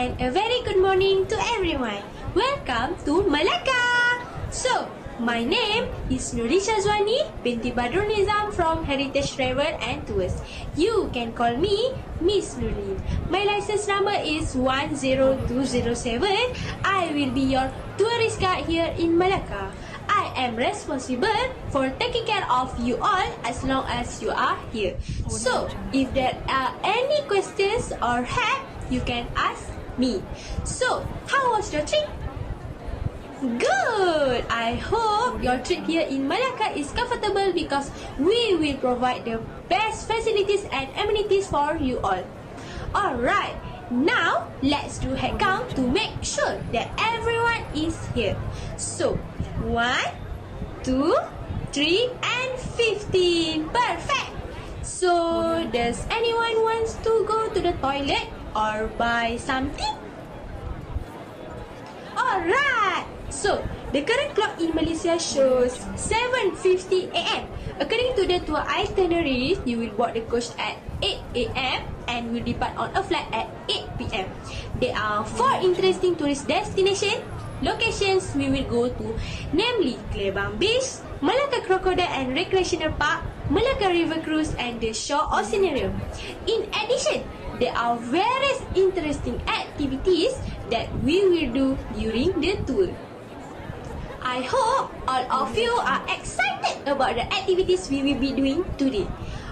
and a very good morning to everyone. Welcome to Malacca. So, my name is Nurisha Zwani binti Badrul Nizam from Heritage Travel and Tours. You can call me Miss Nurin. My license number is 10207. I will be your tourist guide here in Malacca. I am responsible for taking care of you all as long as you are here. So, if there are any questions or help, you can ask me. So, how was your trip? Good! I hope your trip here in Malacca is comfortable because we will provide the best facilities and amenities for you all. Alright, now let's do head count to make sure that everyone is here. So, 1, 2, 3, and 15. Perfect! So, does anyone wants to go to the toilet or buy something? Alright! So, the current clock in Malaysia shows 7:50 AM. According to the tour itinerary, you will board the coach at 8 AM and will depart on a flight at 8 PM. There are 4 interesting tourist locations we will go to, namely Klebang Beach, Malacca Crocodile and Recreational Park, Malacca River Cruise and the Shore Oceanarium. In addition, there are various interesting activities that we will do during the tour. I hope all of you are excited about the activities we will be doing today.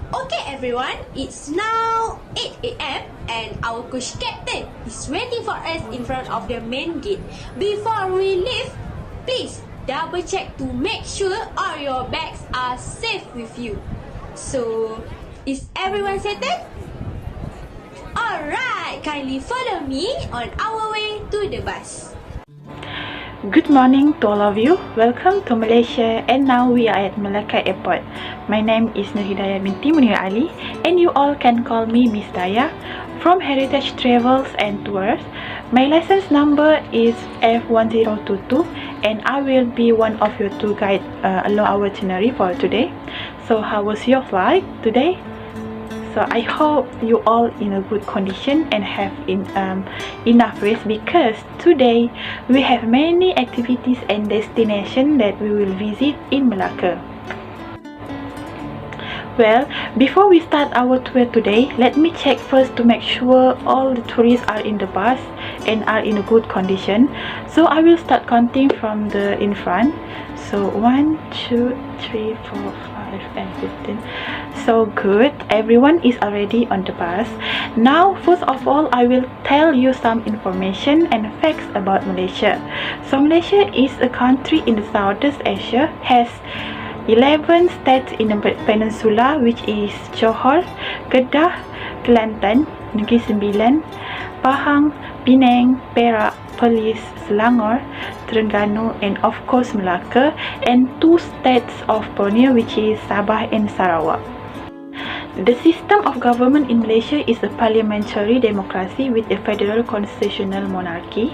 Okay everyone, it's now 8 AM and our coach captain is waiting for us in front of the main gate. Before we leave, please double check to make sure all your bags are safe with you. So, is everyone settled? Alright, kindly follow me on our way to the bus. Good morning to all of you. Welcome to Malaysia, and now we are at Malacca Airport. My name is Nurhidayah binti Munir Ali and you all can call me Miss Daya from Heritage Travels and Tours. My license number is F1022 and I will be one of your tour guide along our itinerary for today. So how was your flight today? So I hope you all in a good condition and have enough rest, because today we have many activities and destinations that we will visit in Malacca. Well, before we start our tour today, let me check first to make sure all the tourists are in the bus and are in a good condition. So I will start counting from the in front. So 1, 2, 3, 4, 5 and 15. So good, everyone is already on the bus. Now first of all, I will tell you some information and facts about Malaysia. So Malaysia is a country in the Southeast Asia, has 11 states in the peninsula, which is Johor, Kedah, Kelantan, Negeri Sembilan, Pahang, Penang, Perak, Perlis, Selangor, Terengganu, and of course Malacca, and 2 states of Borneo, which is Sabah and Sarawak. The system of government in Malaysia is a parliamentary democracy with a federal constitutional monarchy.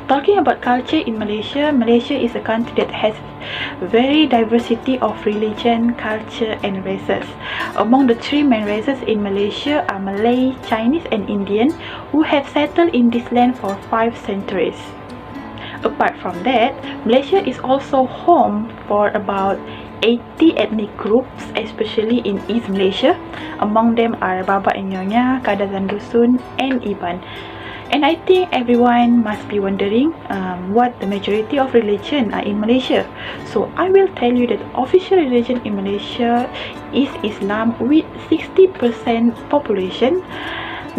Talking about culture in Malaysia, Malaysia is a country that has very diversity of religion, culture and races. Among the 3 main races in Malaysia are Malay, Chinese and Indian, who have settled in this land for 5 centuries. Apart from that, Malaysia is also home for about 80 ethnic groups, especially in East Malaysia. Among them are Baba and Nyonya, Kadazan Dusun and Iban. And I think everyone must be wondering what the majority of religion are in Malaysia. So I will tell you that official religion in Malaysia is Islam with 60% population.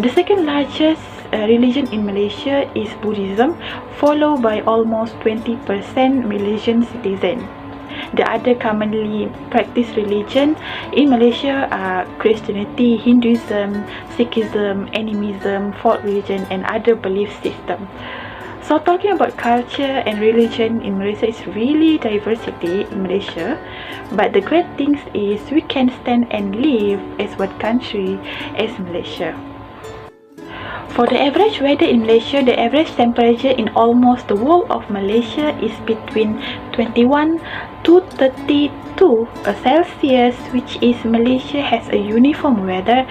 The second largest religion in Malaysia is Buddhism, followed by almost 20% Malaysian citizens. The other commonly practiced religion in Malaysia are Christianity, Hinduism, Sikhism, animism, folk religion and other belief systems. So talking about culture and religion in Malaysia is really diversity in Malaysia, but the great thing is we can stand and live as one country as Malaysia. For the average weather in Malaysia, the average temperature in almost the whole of Malaysia is between 21 to 32 Celsius, which is Malaysia has a uniform weather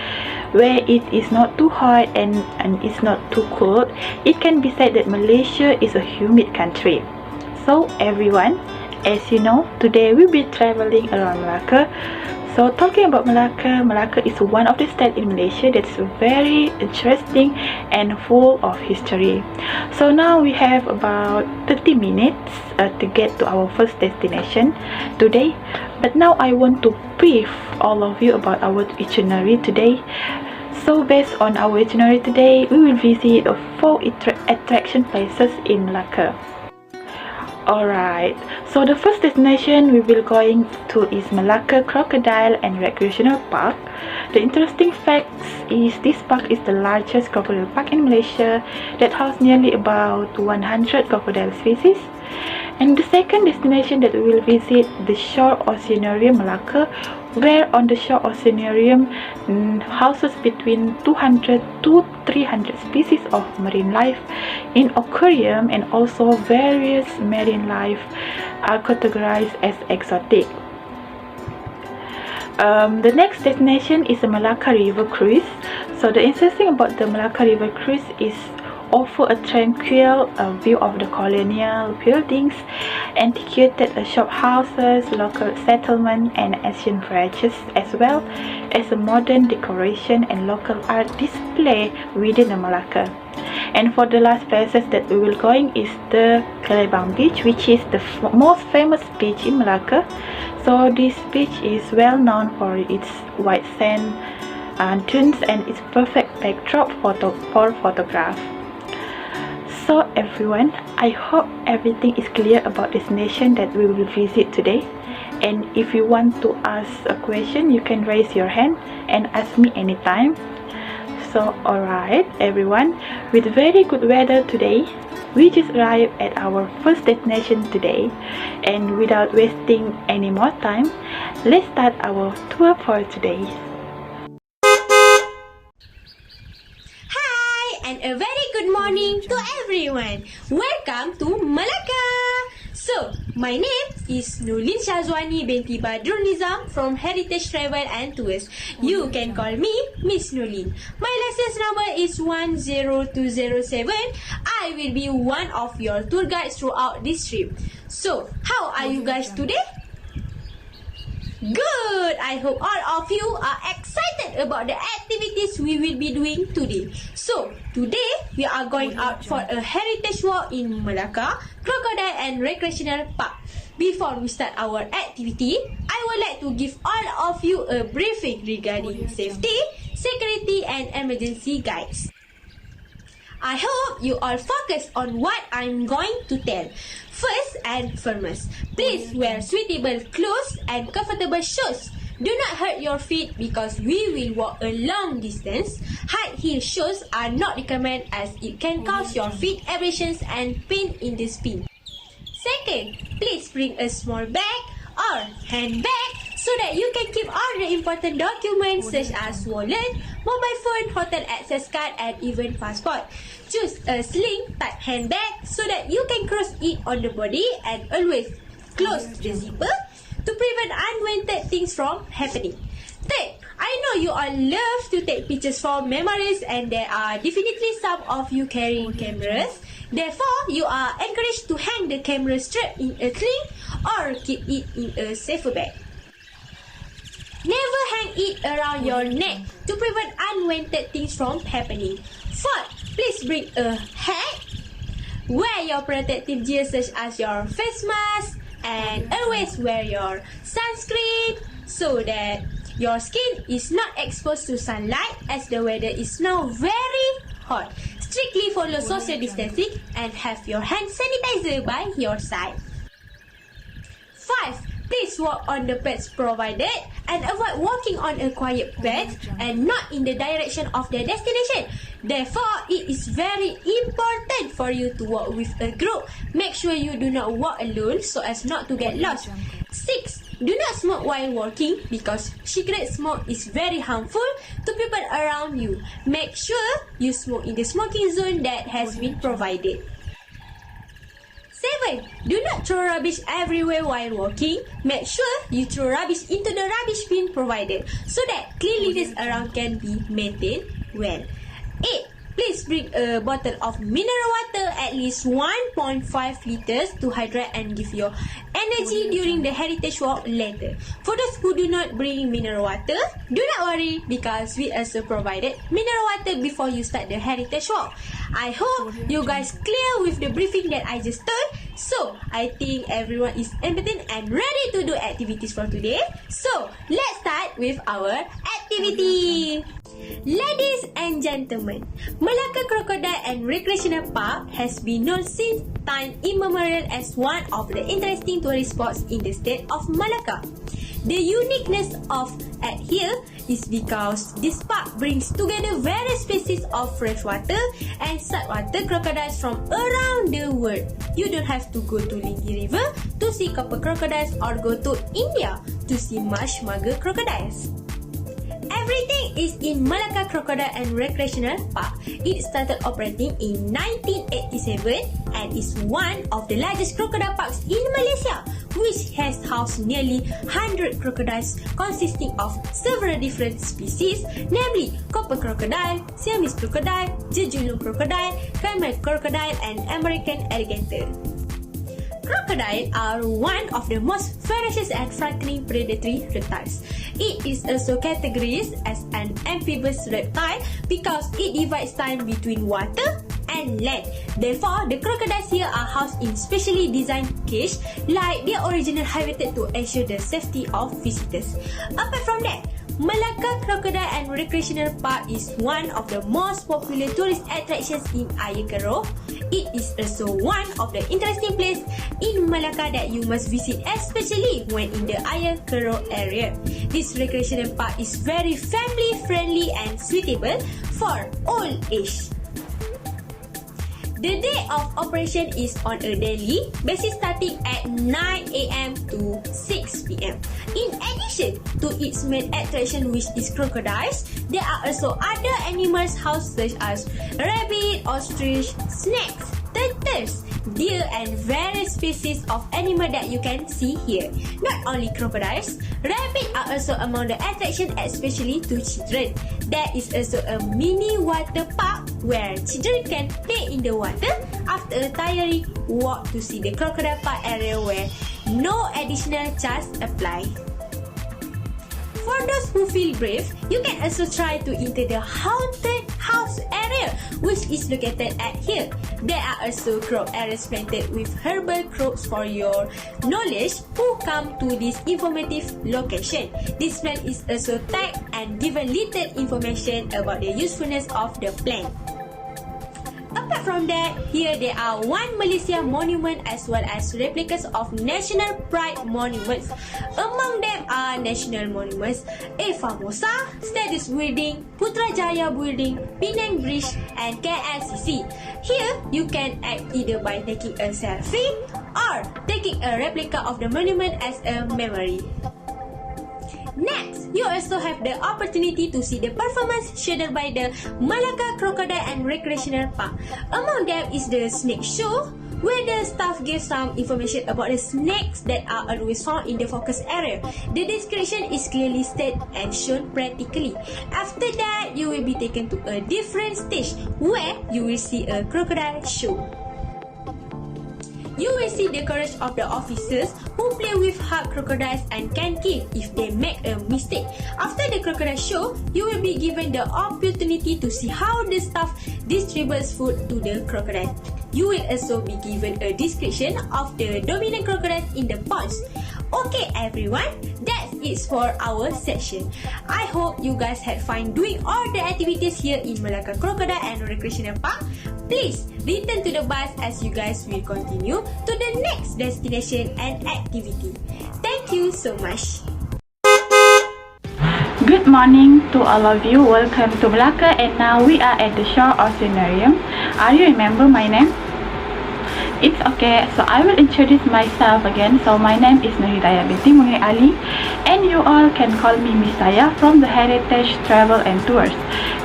where it is not too hot and it's not too cold. It can be said that Malaysia is a humid country. So everyone, as you know, today we'll be traveling around Malacca. So talking about Malacca, Malacca is one of the states in Malaysia that's very interesting and full of history. So now we have about 30 minutes to get to our first destination today. But now I want to brief all of you about our itinerary today. So based on our itinerary today, we will visit 4 attraction places in Malacca. Alright, so the first destination we will going to is Malacca Crocodile and Recreational Park. The interesting facts is this park is the largest crocodile park in Malaysia that houses nearly about 100 crocodile species. And the second destination that we will visit, the Shore Oceanarium Malacca, where on the Shore Oceanarium houses between 200 to 300 species of marine life in aquarium, and also various marine life are categorized as exotic. The next destination is the Malacca River Cruise. So the interesting about the Malacca River Cruise is offer a tranquil view of the colonial buildings, antiquated shop houses, local settlement and ancient villages, as well as a modern decoration and local art display within the Malacca. And for the last places that we will going is the Klebang Beach, which is the most famous beach in Malacca. So this beach is well known for its white sand dunes and its perfect backdrop for photograph. So everyone, I hope everything is clear about this destination that we will visit today. And if you want to ask a question, you can raise your hand and ask me anytime. So alright everyone, with very good weather today, we just arrived at our first destination today. And without wasting any more time, let's start our tour for today. And a very good morning to everyone. Welcome to Malacca. So, my name is Nurlin Shazwani binti Badrul Nizam from Heritage Travel and Tours. You can call me Miss Nurlin. My license number is 10207. I will be one of your tour guides throughout this trip. So, how are you guys today? Good! I hope all of you are excited about the activities we will be doing today. So, today we are going out for a heritage walk in Malacca, Crocodile and Recreational Park. Before we start our activity, I would like to give all of you a briefing regarding safety, security and emergency guides. I hope you all focus on what I'm going to tell. First and foremost, please wear suitable clothes and comfortable shoes. Do not hurt your feet because we will walk a long distance. High heel shoes are not recommended as it can cause your feet abrasions and pain in the spine. Second, please bring a small bag or handbag so that you can keep all the important documents such as wallet, mobile phone, hotel access card and even passport. Choose a sling type handbag so that you can cross it on the body and always close the zipper to prevent unwanted things from happening. Third, I know you all love to take pictures for memories and there are definitely some of you carrying cameras. Therefore, you are encouraged to hang the camera strap in a sling or keep it in a safer bag. Never hang it around your neck to prevent unwanted things from happening. Fourth, please bring a hat. Wear your protective gear such as your face mask and always wear your sunscreen so that your skin is not exposed to sunlight as the weather is now very hot. Strictly follow social distancing and have your hand sanitizer by your side. 5. Please walk on the paths provided and avoid walking on a quiet path and not in the direction of the destination. Therefore, it is very important for you to walk with a group. Make sure you do not walk alone so as not to get lost. 6. Do not smoke while walking because cigarette smoke is very harmful to people around you. Make sure you smoke in the smoking zone that has been provided. 7. Do not throw rubbish everywhere while walking. Make sure you throw rubbish into the rubbish bin provided so that cleanliness around can be maintained well. 8. Please bring a bottle of mineral water at least 1.5 liters to hydrate and give your energy during the heritage walk later. For those who do not bring mineral water, do not worry because we also provided mineral water before you start the heritage walk. I hope you guys clear with the briefing that I just told. So, I think everyone is entertained and ready to do activities for today. So, let's start with our activity. Ladies and gentlemen, Malacca Crocodile and Recreational Park has been known since time immemorial as one of the interesting tourist spots in the state of Malacca. The uniqueness of at here is because this park brings together various species of freshwater and saltwater crocodiles from around the world. You don't have to go to Lingi River to see copper crocodiles or go to India to see much mugger crocodiles. Everything is in Malacca Crocodile and Recreational Park. It started operating in 1987 and is one of the largest crocodile parks in Malaysia, which has housed nearly 100 crocodiles consisting of several different species, namely copper crocodile, Siamese crocodile, Jejulung crocodile, Khmer crocodile, and American alligator. Crocodiles are one of the most ferocious and frightening predatory reptiles. It is also categorized as an amphibious reptile because it divides time between water and land. Therefore, the crocodiles here are housed in specially designed cages like their original habitat to ensure the safety of visitors. Apart from that, Malacca Crocodile and Recreational Park is one of the most popular tourist attractions in Ayer Keroh. It is also one of the interesting places in Malacca that you must visit, especially when in the Ayer Keroh area. This recreational park is very family friendly and suitable for all age. The day of operation is on a daily basis starting at 9 a.m. to 6 p.m. In addition to its main attraction, which is crocodiles, there are also other animals housed such as rabbit, ostrich, snakes, turtles, deer, and various species of animal that you can see here. Not only crocodiles, rabbits are also among the attraction, especially to children. There is also a mini water park where children can play in the water after a tiring walk to see the crocodile park area where no additional charge apply. For those who feel brave, you can also try to enter the haunted house area, which is located at here. There are also crop areas planted with herbal crops for your knowledge who come to this informative location. This plant is also tagged and given little information about the usefulness of the plant. Apart from that, here there are one Malaysia monument as well as replicas of national pride monuments. Among them are national monuments A Famosa, Stadius Building, Putrajaya Building, Penang Bridge, and KLCC. Here, you can act either by taking a selfie or taking a replica of the monument as a memory. Next, you also have the opportunity to see the performance shadowed by the Malacca Crocodile and Recreational Park. Among them is the snake show, where the staff gives some information about the snakes that are always found in the focus area. The description is clearly stated and shown practically. After that, you will be taken to a different stage where you will see a crocodile show. You will see the courage of the officers who play with hard crocodiles and can kill if they make a mistake. After the crocodile show, you will be given the opportunity to see how the staff distributes food to the crocodile. You will also be given a description of the dominant crocodiles in the ponds. Okay everyone, that's it for our session. I hope you guys had fun doing all the activities here in Malacca Crocodile and Recreational Park. Please return to the bus as you guys will continue to the next destination and activity. Thank you so much. Good morning to all of you. Welcome to Malacca, and now we are at the Shore Oceanarium. Are you remember my name? It's okay, so I will introduce myself again. So my name is Nurhidayah binti Munir Ali, and you all can call me Miss Daya from the Heritage Travel and Tours.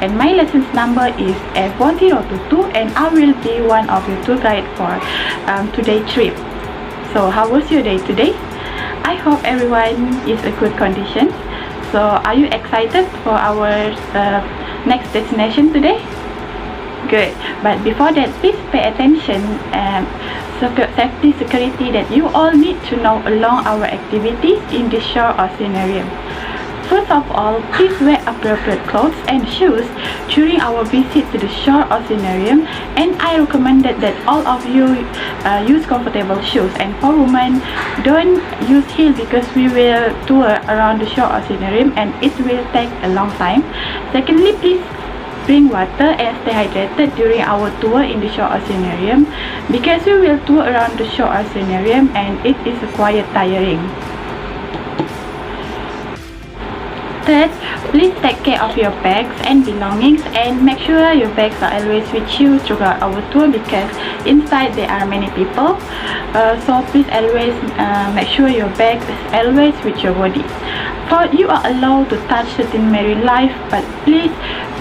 And my license number is F1022, and I will be one of your tour guide for today's trip. So how was your day today? I hope everyone is in good condition. So are you excited for our next destination today? Good. But before that, please pay attention and safety security that you all need to know along our activities in the Shore Oceanarium. First of all, please wear appropriate clothes and shoes during our visit to the Shore Oceanarium, and I recommended that all of you use comfortable shoes. And for women, don't use heels because we will tour around the Shore Oceanarium and it will take a long time. Secondly, please bring water and stay hydrated during our tour in the Shore Oceanarium because we will tour around the Shore Oceanarium and it is quite tiring. Third, please take care of your bags and belongings and make sure your bags are always with you throughout our tour because inside there are many people. So please always make sure your bag is always with your body. For you are allowed to touch certain marine life, but please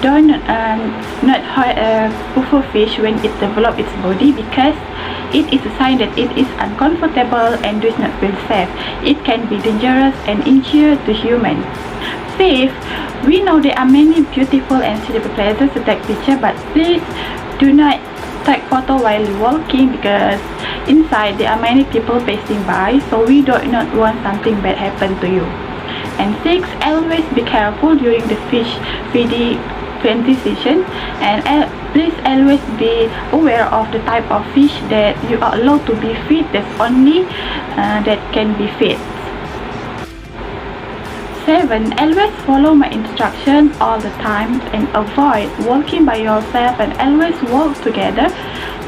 don't not hurt a pufferfish when it develops its body because it is a sign that it is uncomfortable and does not feel safe. It can be dangerous and injure to humans. Fifth, we know there are many beautiful and suitable places to take pictures, but please do not take photo while walking because inside there are many people passing by, so we do not want something bad happen to you. And six, always be careful during the fish feeding season, and please always be aware of the type of fish that you are allowed to be fed. That's only that can be fed. 7. Always follow my instructions all the time and avoid walking by yourself and always walk together.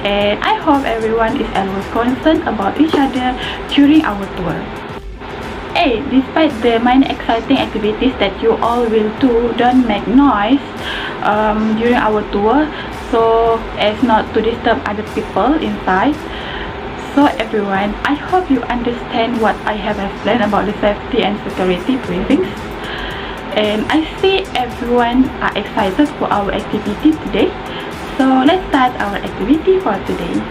And I hope everyone is always concerned about each other during our tour. 8. Despite the many exciting activities that you all will do, don't make noise during our tour so as not to disturb other people inside. So everyone, I hope you understand what I have explained about the safety and security briefings. And I see everyone are excited for our activity today. So let's start our activity for today.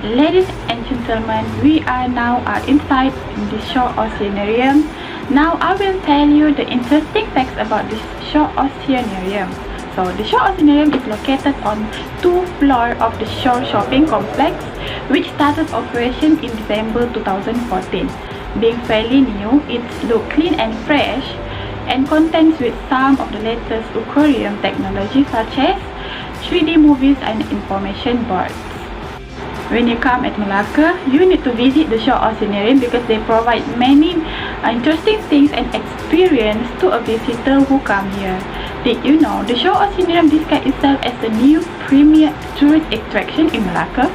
Ladies and gentlemen, we are now inside the Shore Oceanarium. Now I will tell you the interesting facts about the Shore Oceanarium. So the Shore Oceanarium is located on 2 floors of the Shore Shopping Complex, which started operation in December 2014. Being fairly new, it looks clean and fresh and contains with some of the latest aquarium technology such as 3D movies and information boards. When you come at Malacca, you need to visit the Shore Oceanarium because they provide many interesting things and experience to a visitor who come here. Did you know the Shore Oceanarium describes itself as the new premier tourist attraction in Malacca,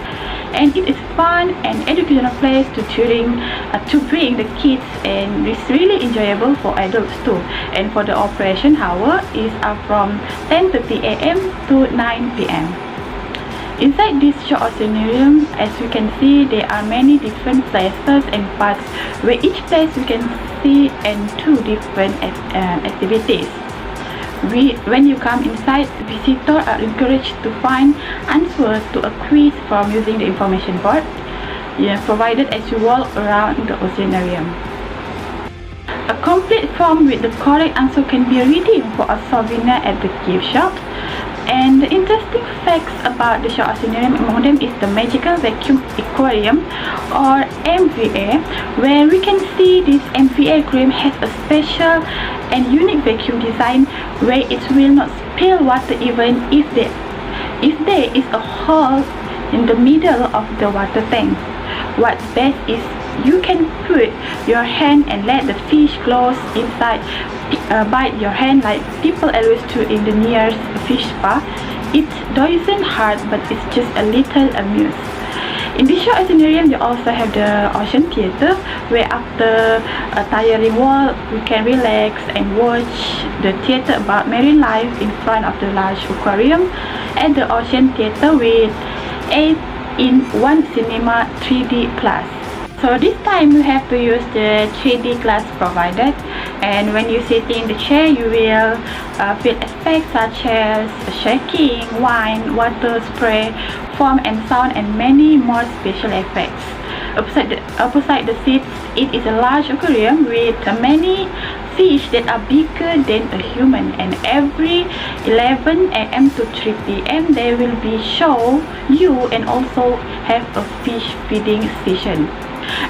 and it is fun and educational place to bring the kids, and it's really enjoyable for adults too. And for the operation hour is from 10:30 a.m. to 9 p.m. Inside this Shore Oceanarium, as you can see, there are many different places and parts where each place you can see and do different activities. When you come inside, visitors are encouraged to find answers to a quiz from using the information board provided as you walk around the oceanarium. A complete form with the correct answer can be redeemed for a souvenir at the gift shop. And the interesting facts about the Shore Oceanarium, among them is the Magical Vacuum Aquarium or MVA, where we can see this MVA aquarium has a special and unique vacuum design where it will not spill water even if there is a hole in the middle of the water tank. What's best is you can put your hand and let the fish close inside, bite your hand like people always do in the nearest fish spa. It doesn't hurt, but it's just a little amused. In the Shore Oceanarium, you also have the Ocean Theatre, where after a tiring walk, we can relax and watch the theatre about marine life in front of the large aquarium at the Ocean Theatre with 8-in-1 cinema 3D class. So this time you have to use the 3D glass provided, and when you sit in the chair you will feel effects such as shaking, wind, water spray, foam and sound, and many more special effects. Opposite the seats, it is a large aquarium with many fish that are bigger than a human, and every 11 a.m. to 3 p.m. they will be show you and also have a fish feeding station.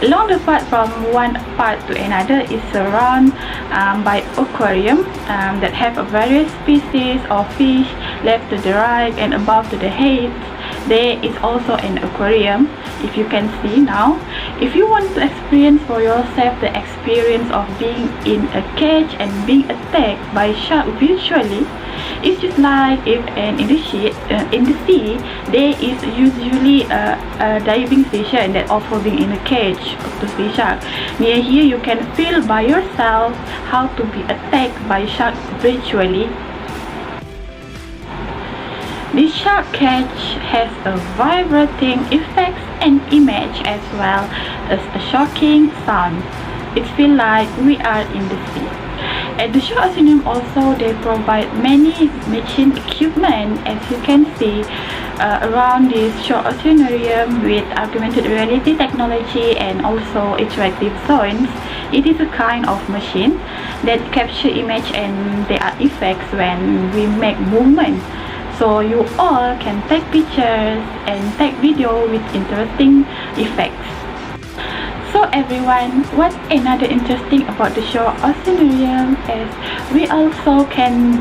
Along the path from one part to another is surrounded by aquarium that have a various species of fish. Left to the right and above to the head, there is also an aquarium, if you can see now. If you want to experience for yourself the experience of being in a cage and being attacked by shark visually, it's just like if in the sea there is usually a diving station that also being in a cage to see shark. Near here you can feel by yourself how to be attacked by shark virtually. This shark cage has a vibrating effects and image as well as a shocking sound. It feels like we are in the sea. At the Shore Oceanarium also they provide many machine equipment, as you can see around this Shore Oceanarium with augmented reality technology and also interactive zones. It is a kind of machine that capture image and there are effects when we make movement. So you all can take pictures and take video with interesting effects. So everyone, what another interesting about the Shore Oceanarium is we also can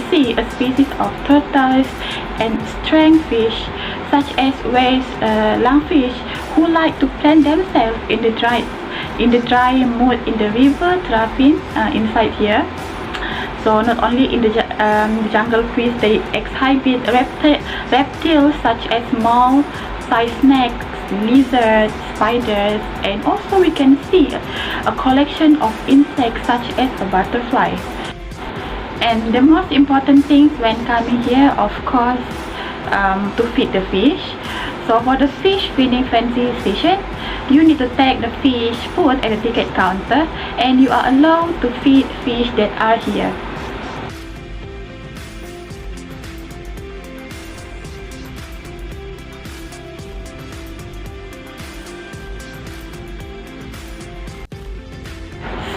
see a species of tortoise and stranglefish such as whales, lungfish who like to plant themselves in the dry mud in the river Trapin inside here. So not only in the jungle fish, they exhibit reptiles such as small size snakes, lizards, spiders, and also we can see a collection of insects such as a butterfly. And the most important things when coming here, of course, to feed the fish. So for the fish feeding fancy station, you need to take the fish food at the ticket counter, and you are allowed to feed fish that are here.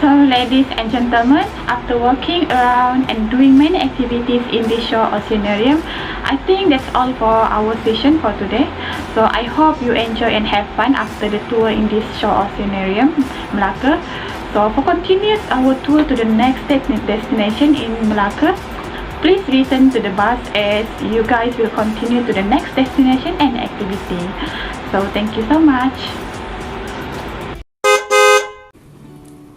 So ladies and gentlemen, after walking around and doing many activities in the Shore Oceanarium, I think that's all for our session for today. So I hope you enjoy and have fun after the tour in this Shore Oceanarium, Malacca. So for continuous our tour to the next destination in Malacca, please return to the bus as you guys will continue to the next destination and activity. So thank you so much.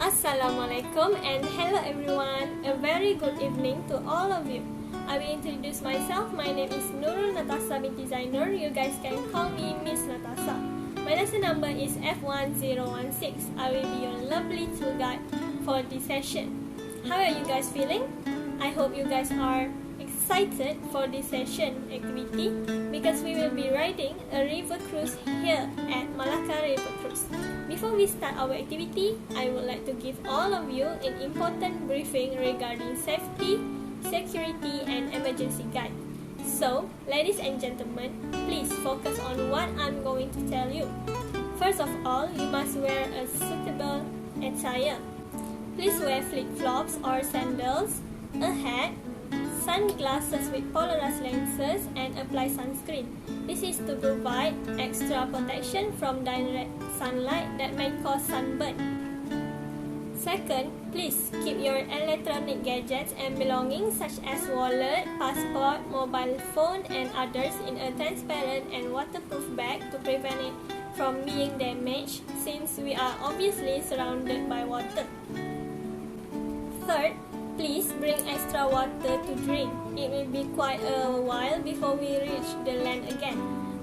Assalamualaikum and hello everyone. A very good evening to all of you. I will introduce myself. My name is Nurul Natasha binti Zainur. You guys can call me Miss Natasha. My lesson number is F1016. I will be your lovely tour guide for this session. How are you guys feeling? I hope you guys are excited for this session activity because we will be riding a river cruise here at Malacca River Cruise. Before we start our activity, I would like to give all of you an important briefing regarding safety, security, and emergency guide. So, ladies and gentlemen, please focus on what I'm going to tell you. First of all, you must wear a suitable attire. Please wear flip-flops or sandals, a hat, sunglasses with polarized lenses, and apply sunscreen. This is to provide extra protection from direct sunlight that may cause sunburn. Second, please keep your electronic gadgets and belongings such as wallet, passport, mobile phone, and others in a transparent and waterproof bag to prevent it from being damaged since we are obviously surrounded by water. Third, please bring extra water to drink. It will be quite a while before we reach the land again.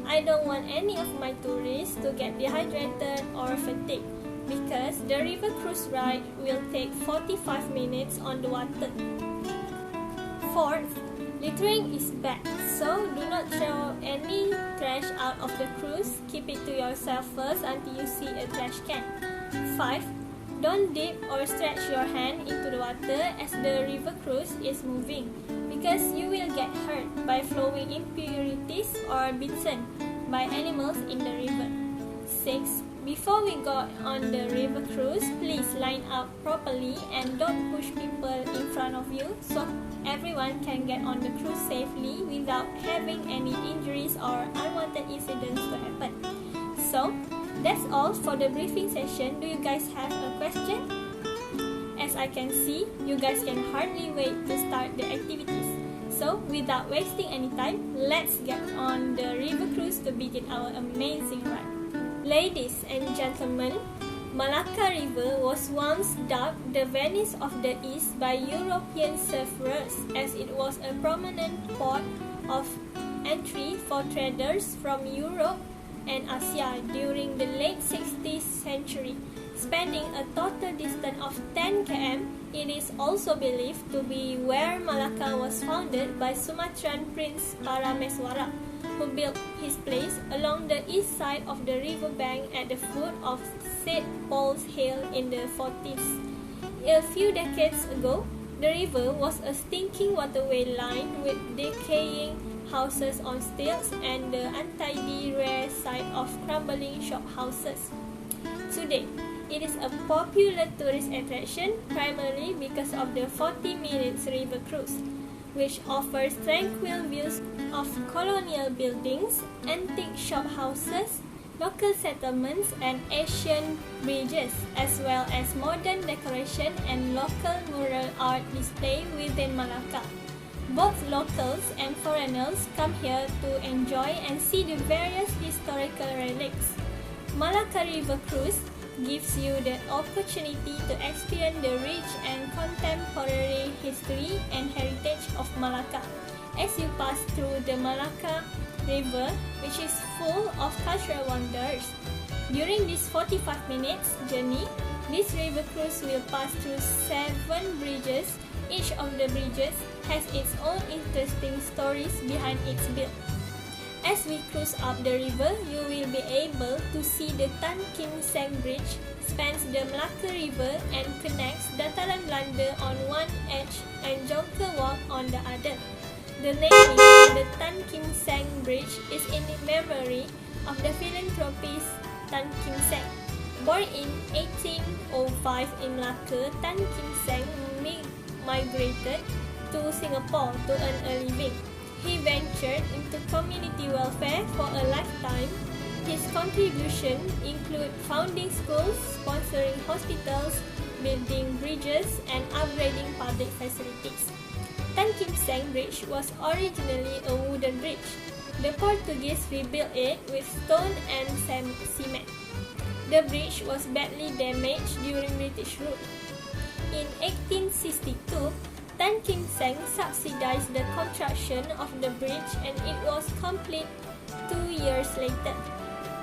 I don't want any of my tourists to get dehydrated or fatigued because the river cruise ride will take 45 minutes on the water. Fourth, littering is bad, so do not throw any trash out of the cruise. Keep it to yourself first until you see a trash can. 5. Don't dip or stretch your hand into the water as the river cruise is moving, because you will get hurt by flowing impurities or bitten by animals in the river. 6. Before we go on the river cruise, please line up properly and don't push people in front of you so everyone can get on the cruise safely without having any injuries or unwanted incidents to happen. So, that's all for the briefing session. Do you guys have a question? As I can see, you guys can hardly wait to start the activities. So, without wasting any time, let's get on the river cruise to begin our amazing ride. Ladies and gentlemen, Malacca River was once dubbed the Venice of the East by European seafarers as it was a prominent port of entry for traders from Europe and Asia during the late 16th century. Spanning a total distance of 10 km, it is also believed to be where Malacca was founded by Sumatran Prince Parameswara, who built his place along the east side of the river bank at the foot of St. Paul's Hill in the 40s. A few decades ago, the river was a stinking waterway lined with decaying houses on stilts and the untidy rear side of crumbling shop houses. Today, it is a popular tourist attraction primarily because of the 40 minutes river cruise, which offers tranquil views of colonial buildings, antique shop houses, local settlements, and ancient bridges, as well as modern decoration and local mural art display within Malacca. Both locals and foreigners come here to enjoy and see the various historical relics. Malacca River Cruise gives you the opportunity to experience the rich and contemporary history and heritage of Malacca as you pass through the Malacca River, which is full of cultural wonders. During this 45 minutes journey, this river cruise will pass through 7 bridges. Each of the bridges has its own interesting stories behind its build. As we cruise up the river, you will be able to see the Tan Kim Seng Bridge spans the Malacca River and connects Dataran Belanda on one edge and Jonker Walk on the other. The naming of the Tan Kim Seng Bridge is in memory of the philanthropist Tan Kim Seng. Born in 1805 in Malacca, Tan Kim Seng migrated to Singapore to earn a living. He ventured into community welfare for a lifetime. His contributions include founding schools, sponsoring hospitals, building bridges, and upgrading public facilities. Tan Kim Seng Bridge was originally a wooden bridge. The Portuguese rebuilt it with stone and cement. The bridge was badly damaged during British rule. In 1862, Tan Kim Seng subsidized the construction of the bridge and it was complete 2 years later.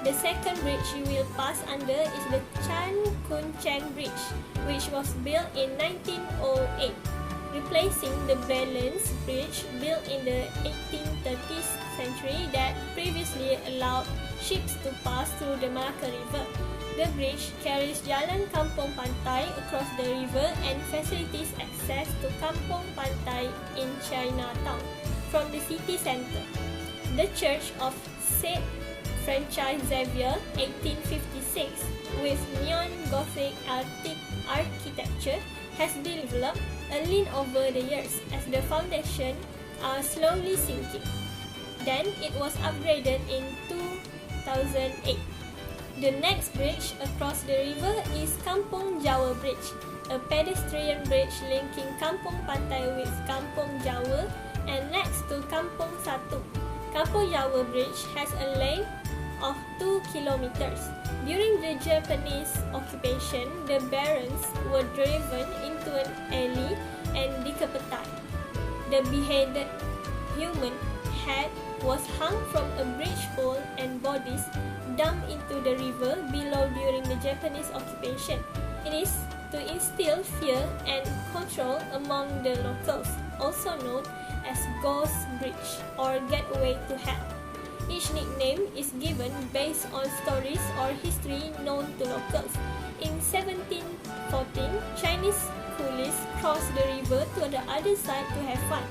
The second bridge you will pass under is the Chan Kun Cheng Bridge, which was built in 1908, replacing the Balance Bridge built in the 1830s century that previously allowed ships to pass through the Malacca River. The bridge carries Jalan Kampung Pantai across the river and facilitates access to Kampung Pantai in Chinatown from the city center. The Church of St. Francis Xavier, 1856, with neon Gothic architecture, has developed a lean over the years as the foundations are slowly sinking. Then it was upgraded in 2008. The next bridge across the river is Kampung Jawa Bridge, a pedestrian bridge linking Kampung Pantai with Kampung Jawa and next to Kampung Satu. Kampung Jawa Bridge has a length of 2 kilometers. During the Japanese occupation, the barons were driven into an alley and decapitated. The beheaded human head was hung from a bridge pole bodies dumped into the river below during the Japanese occupation. It is to instill fear and control among the locals, also known as Ghost Bridge or Gateway to Hell. Each nickname is given based on stories or history known to locals. In 1714, Chinese coolies crossed the river to the other side to have fun.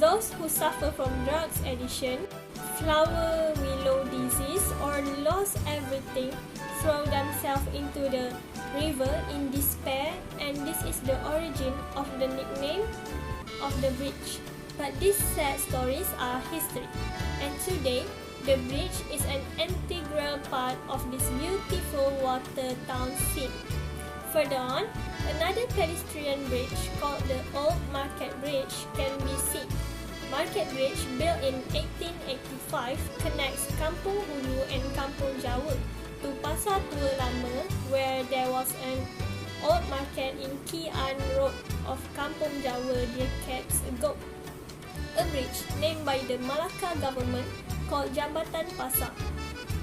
Those who suffer from drugs addiction, flower willow disease, or lost everything throw themselves into the river in despair, and this is the origin of the nickname of the bridge. But these sad stories are history, and today the bridge is an integral part of this beautiful water town scene. Further on, another pedestrian bridge called the Old Market Bridge can be seen. Market Bridge, built in 1885, connects Kampung Hulu and Kampung Jawa to Pasar Tua Lama, where there was an old market in Kian Road of Kampung Jawa decades ago. A bridge named by the Malacca government called Jambatan Pasar,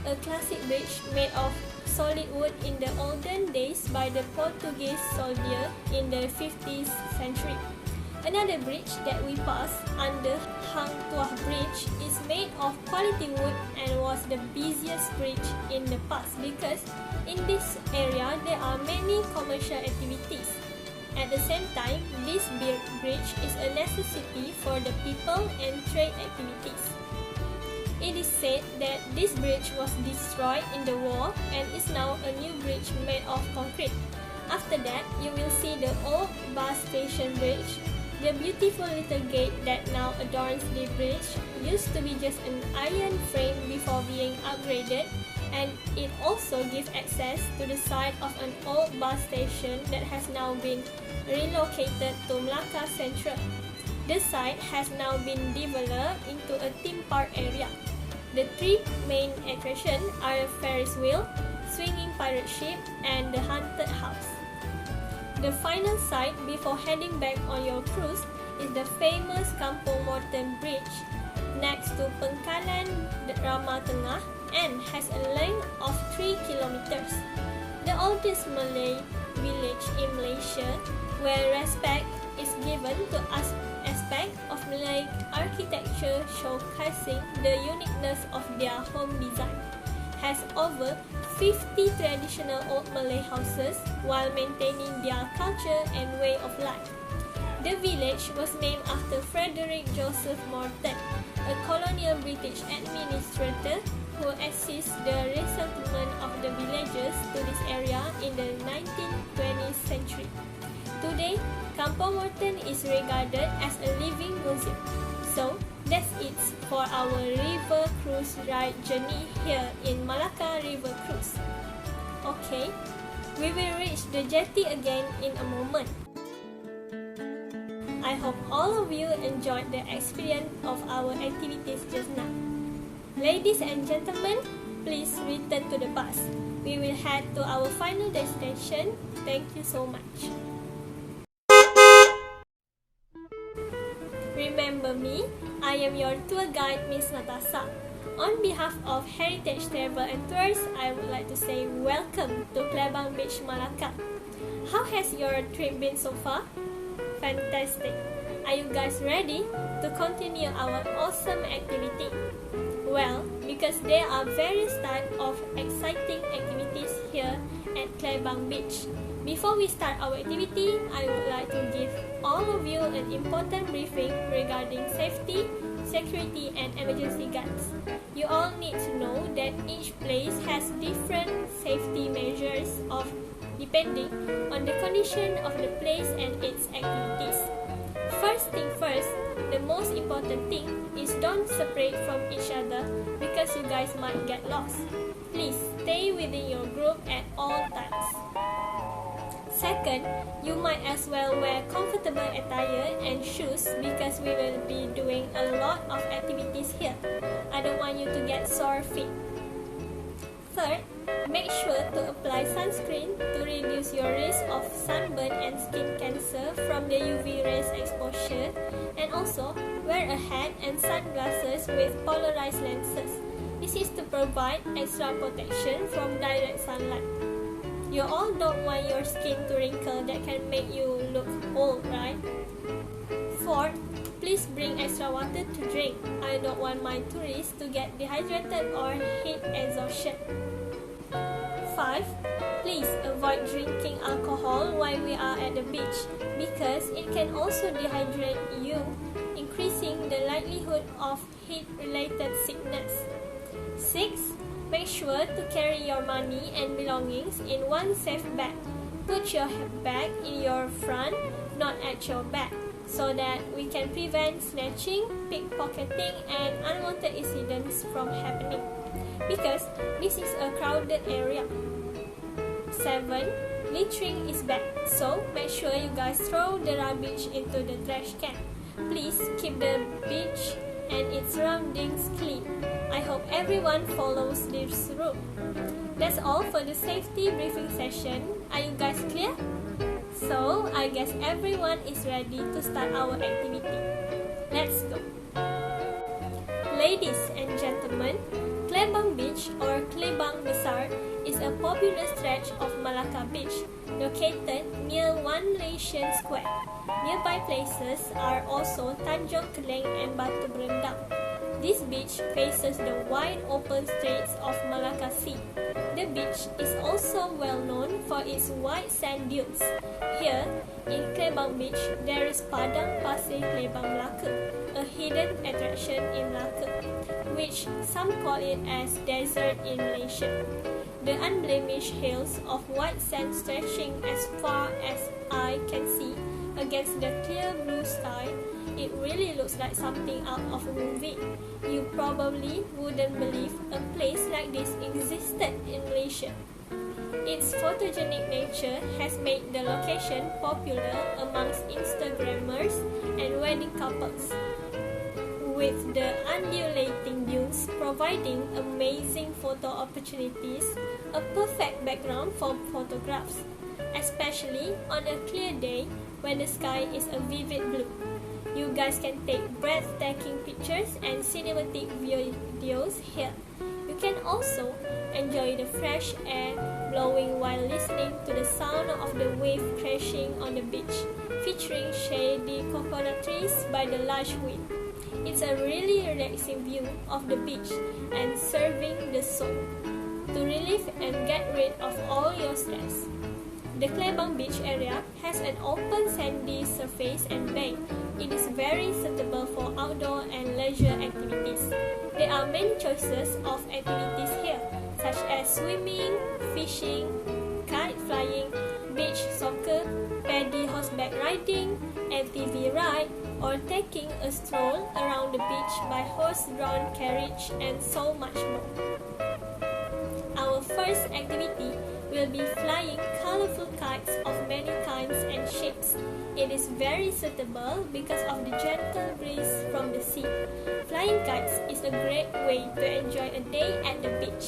a classic bridge made of solid wood in the olden days by the Portuguese soldier in the 15th century. Another bridge that we pass under Hang Tuah Bridge is made of quality wood and was the busiest bridge in the past because in this area there are many commercial activities. At the same time, this bridge is a necessity for the people and trade activities. It is said that this bridge was destroyed in the war and is now a new bridge made of concrete. After that, you will see the old bus station bridge. The beautiful little gate that now adorns the bridge used to be just an iron frame before being upgraded, and it also gives access to the site of an old bus station that has now been relocated to Malacca Central. The site has now been developed into a theme park area. The three main attractions are a Ferris wheel, swinging pirate ship, and the haunted house. The final site before heading back on your cruise is the famous Kampung Morten Bridge, next to Pengkalan Rama Tengah, and has a length of 3 kilometers. The oldest Malay village in Malaysia, where respect is given to aspect of Malay architecture showcasing the uniqueness of their home design, has over 50 traditional old Malay houses while maintaining their culture and way of life. The village was named after Frederick Joseph Morton, a colonial British administrator who assisted the resettlement of the villagers to this area in the 19th century. Today, Kampung Morten is regarded as a living museum. So, that's it for our river cruise ride journey here in Malacca River Cruise. Okay, we will reach the jetty again in a moment. I hope all of you enjoyed the experience of our activities just now. Ladies and gentlemen, please return to the bus. We will head to our final destination. Thank you so much. Remember me, I am your tour guide, Miss Natasha. On behalf of Heritage Travel and Tours, I would like to say welcome to Klebang Beach, Malacca. How has your trip been so far? Fantastic! Are you guys ready to continue our awesome activity? Well, because there are various types of exciting activities here at Klebang Beach. Before we start our activity, I would like to give all of you an important briefing regarding safety, security, and emergency guides. You all need to know that each place has different safety measures depending on the condition of the place and its activities. First thing first, the most important thing is don't separate from each other because you guys might get lost. Please stay within your group at all times. Second, you might as well wear comfortable attire and shoes because we will be doing a lot of activities here. I don't want you to get sore feet. Third, make sure to apply sunscreen to reduce your risk of sunburn and skin cancer from the UV rays exposure, and also wear a hat and sunglasses with polarized lenses. This is to provide extra protection from direct sunlight. You all don't want your skin to wrinkle that can make you look old, right? 4. Please bring extra water to drink. I don't want my tourists to get dehydrated or heat exhaustion. 5. Please avoid drinking alcohol while we are at the beach because it can also dehydrate you, increasing the likelihood of heat-related sickness. 6. Make sure to carry your money and belongings in one safe bag. Put your bag in your front, not at your back, so that we can prevent snatching, pickpocketing, and unwanted incidents from happening, because this is a crowded area. 7. Littering is bad, so make sure you guys throw the rubbish into the trash can. Please keep the beach and its surroundings clean. I hope everyone follows this rule. That's all for the safety briefing session. Are you guys clear? So, I guess everyone is ready to start our activity. Let's go! Ladies and gentlemen, Klebang Beach or Klebang Besar is a popular stretch of Malacca Beach, located near One Malaysian Square. Nearby places are also Tanjung Keleng and Batu Berendam. This beach faces the wide open straits of Malacca Sea. The beach is also well known for its white sand dunes. Here, in Klebang Beach, there is Padang Pasir Klebang Malacca, a hidden attraction in Malacca, which some call it as desert in Malaysia. The unblemished hills of white sand stretching as far as eye can see against the clear blue sky, it really looks like something out of a movie. You probably wouldn't believe a place like this existed in Malaysia. Its photogenic nature has made the location popular amongst Instagrammers and wedding couples, with the undulating dunes providing amazing photo opportunities, a perfect background for photographs, especially on a clear day when the sky is a vivid blue. You guys can take breathtaking pictures and cinematic videos here. You can also enjoy the fresh air blowing while listening to the sound of the wave crashing on the beach, featuring shady coconut trees by the lush wind. It's a really relaxing view of the beach and serving the soul to relieve and get rid of all your stress. The Klebang Beach area has an open sandy surface and bay. It is very suitable for outdoor and leisure activities. There are many choices of activities here, such as swimming, fishing, kite flying, beach soccer, paddy horseback riding, ATV ride, or taking a stroll around the beach by horse-drawn carriage, and so much more. Our first activity will be flying colorful kites of many kinds and shapes. It is very suitable because of the gentle breeze from the sea. Flying kites is a great way to enjoy a day at the beach.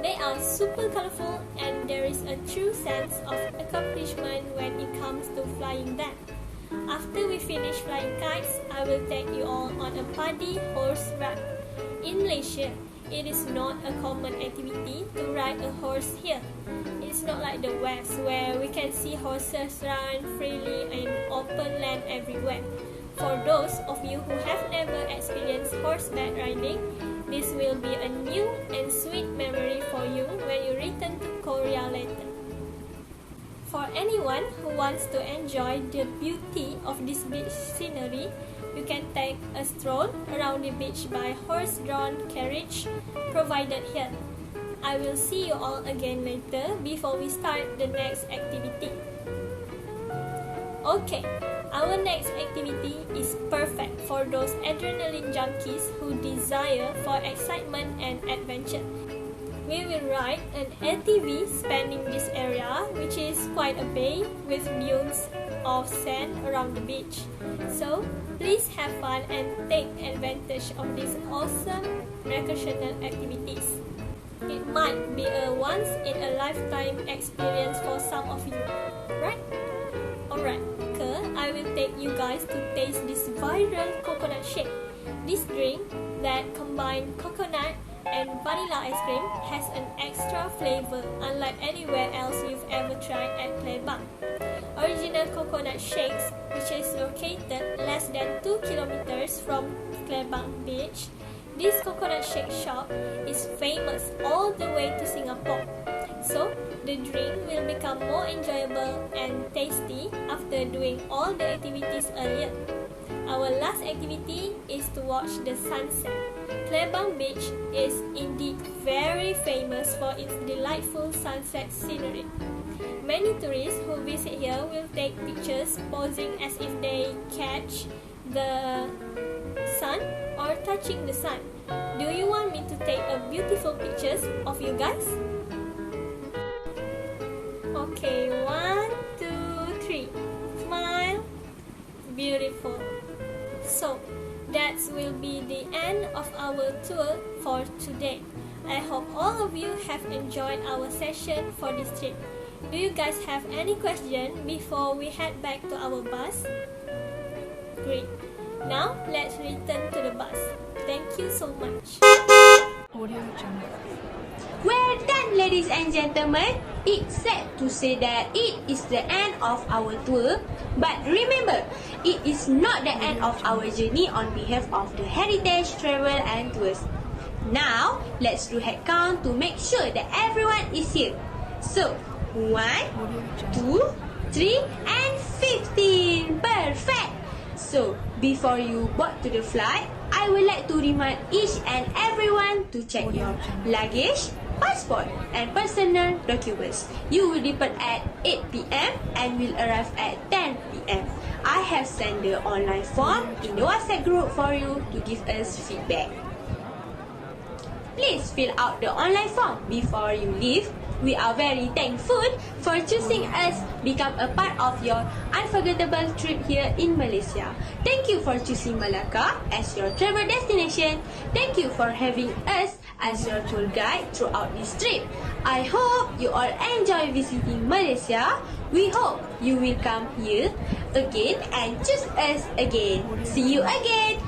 They are super colorful and there is a true sense of accomplishment when it comes to flying them. After we finish flying kites, I will take you all on a paddy horse ride. In Malaysia, it is not a common activity to ride a horse here. It's not like the West, where we can see horses run freely in open land everywhere. For those of you who have never experienced horseback riding, this will be a new and sweet memory for you when you return to Korea later. For anyone who wants to enjoy the beauty of this beach scenery, you can take a stroll around the beach by horse-drawn carriage provided here. I will see you all again later before we start the next activity. Okay, our next activity is perfect for those adrenaline junkies who desire for excitement and adventure. We will ride an ATV spanning this area, which is quite a bay with dunes of sand around the beach. So, please have fun and take advantage of these awesome recreational activities. It might be a once-in-a-lifetime experience for some of you, right? Alright, I will take you guys to taste this viral coconut shake. This drink that combines coconut and vanilla ice cream has an extra flavor unlike anywhere else you've ever tried at Klebang. Original coconut shakes, which is located less than 2 kilometers from Klebang Beach. This coconut shake shop is famous all the way to Singapore. So, the drink will become more enjoyable and tasty after doing all the activities earlier. Our last activity is to watch the sunset. Klebang Beach is indeed very famous for its delightful sunset scenery. Many tourists who visit here will take pictures posing as if they catch the sun or touching the sun. Do you want me to take a beautiful pictures of you guys? Okay, 1, 2, 3. Smile. Beautiful. So, that will be the end of our tour for today. I hope all of you have enjoyed our session for this trip. Do you guys have any question before we head back to our bus? Great. Now, let's return to the bus. Thank you so much. Well done, ladies and gentlemen. It's sad to say that it is the end of our tour, but remember, it is not the end of our journey on behalf of the Heritage Travel and Tours. Now, let's do head count to make sure that everyone is here. So, 1, 2, 3, and 15. Perfect! So, before you board to the flight, I would like to remind each and everyone to check your luggage, passport and personal documents. You will depart at 8 p.m. and will arrive at 10 p.m. I have sent the online form in the WhatsApp group for you to give us feedback. Please fill out the online form before you leave. We are very thankful for choosing us become a part of your unforgettable trip here in Malaysia. Thank you for choosing Malacca as your travel destination. Thank you for having us as your tour guide throughout this trip. I hope you all enjoy visiting Malaysia. We hope you will come here again and choose us again. See you again.